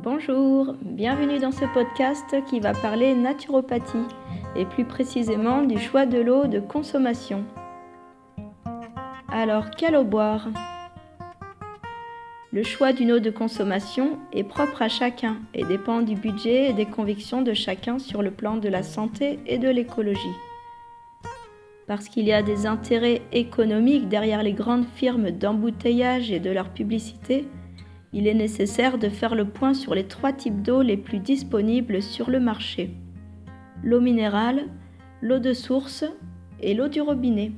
Bonjour, bienvenue dans ce podcast qui va parler naturopathie et plus précisément du choix de l'eau de consommation. Alors, quelle eau boire ? Le choix d'une eau de consommation est propre à chacun et dépend du budget et des convictions de chacun sur le plan de la santé et de l'écologie. Parce qu'il y a des intérêts économiques derrière les grandes firmes d'embouteillage et de leur publicité, il est nécessaire de faire le point sur les 3 types d'eau les plus disponibles sur le marché. L'eau minérale, l'eau de source et l'eau du robinet.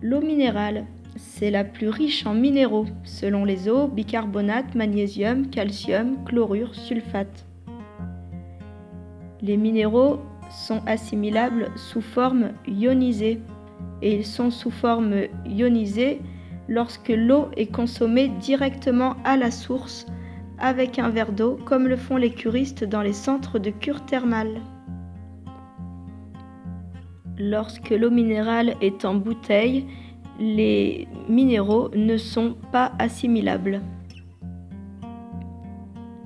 L'eau minérale, c'est la plus riche en minéraux, selon les eaux, bicarbonate, magnésium, calcium, chlorure, sulfate. Les minéraux sont assimilables sous forme ionisée et ils sont sous forme ionisée lorsque l'eau est consommée directement à la source avec un verre d'eau comme le font les curistes dans les centres de cure thermale. Lorsque l'eau minérale est en bouteille, les minéraux ne sont pas assimilables.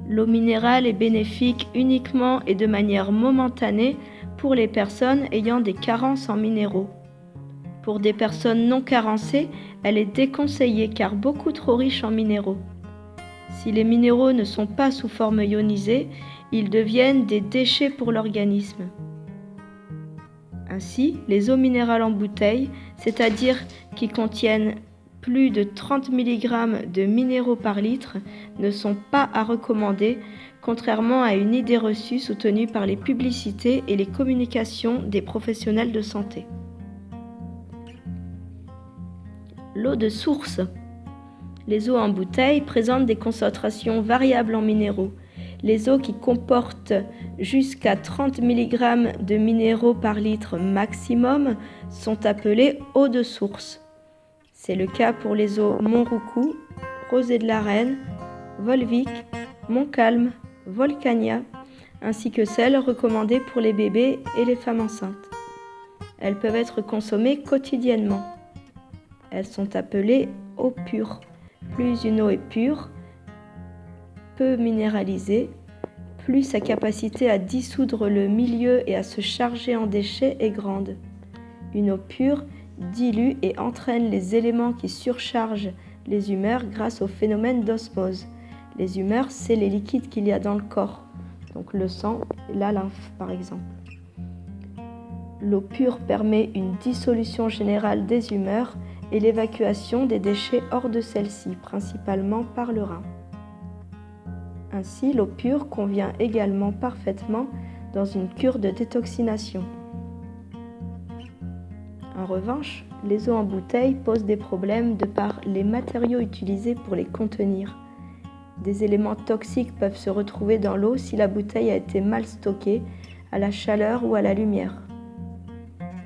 L'eau minérale est bénéfique uniquement et de manière momentanée pour les personnes ayant des carences en minéraux. Pour des personnes non carencées, elle est déconseillée car beaucoup trop riche en minéraux. Si les minéraux ne sont pas sous forme ionisée, ils deviennent des déchets pour l'organisme. Ainsi, les eaux minérales en bouteille, c'est-à-dire qui contiennent plus de 30 mg de minéraux par litre, ne sont pas à recommander, contrairement à une idée reçue soutenue par les publicités et les communications des professionnels de santé. L'eau de source. Les eaux en bouteille présentent des concentrations variables en minéraux. Les eaux qui comportent jusqu'à 30 mg de minéraux par litre maximum sont appelées eaux de source. C'est le cas pour les eaux Montroucou, Rosée de la Reine, Volvic, Montcalm, Volcania, ainsi que celles recommandées pour les bébés et les femmes enceintes. Elles peuvent être consommées quotidiennement. Elles sont appelées eaux pures. Plus une eau est pure, peu minéralisée, plus sa capacité à dissoudre le milieu et à se charger en déchets est grande. Une eau pure dilue et entraîne les éléments qui surchargent les humeurs grâce au phénomène d'osmose. Les humeurs, c'est les liquides qu'il y a dans le corps, donc le sang, la lymphe par exemple. L'eau pure permet une dissolution générale des humeurs et l'évacuation des déchets hors de celle-ci, principalement par le rein. Ainsi, l'eau pure convient également parfaitement dans une cure de détoxination. En revanche, les eaux en bouteille posent des problèmes de par les matériaux utilisés pour les contenir. Des éléments toxiques peuvent se retrouver dans l'eau si la bouteille a été mal stockée, à la chaleur ou à la lumière.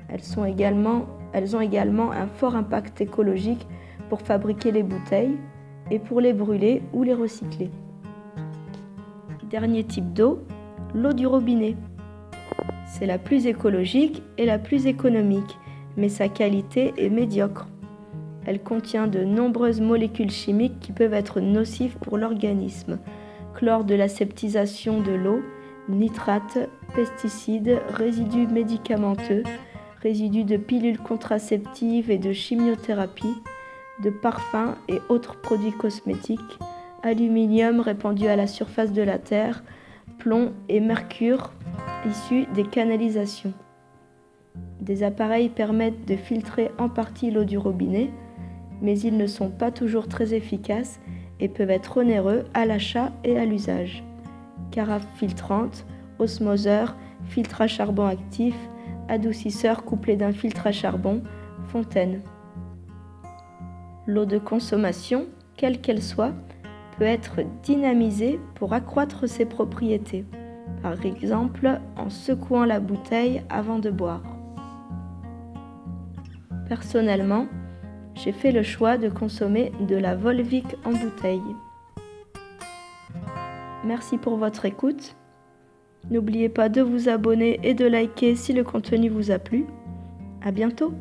Elles ont également un fort impact écologique pour fabriquer les bouteilles et pour les brûler ou les recycler. Dernier type d'eau, l'eau du robinet. C'est la plus écologique et la plus économique, mais sa qualité est médiocre. Elle contient de nombreuses molécules chimiques qui peuvent être nocives pour l'organisme. Chlore de l'aseptisation de l'eau, nitrates, pesticides, résidus médicamenteux, résidus de pilules contraceptives et de chimiothérapie, de parfums et autres produits cosmétiques, aluminium répandu à la surface de la Terre, plomb et mercure issus des canalisations. Des appareils permettent de filtrer en partie l'eau du robinet, mais ils ne sont pas toujours très efficaces et peuvent être onéreux à l'achat et à l'usage. Carafe filtrante, osmoseur, filtre à charbon actif, adoucisseur couplé d'un filtre à charbon, fontaine. L'eau de consommation, quelle qu'elle soit, peut être dynamisée pour accroître ses propriétés, par exemple en secouant la bouteille avant de boire. Personnellement, j'ai fait le choix de consommer de la Volvic en bouteille. Merci pour votre écoute. N'oubliez pas de vous abonner et de liker si le contenu vous a plu. À bientôt!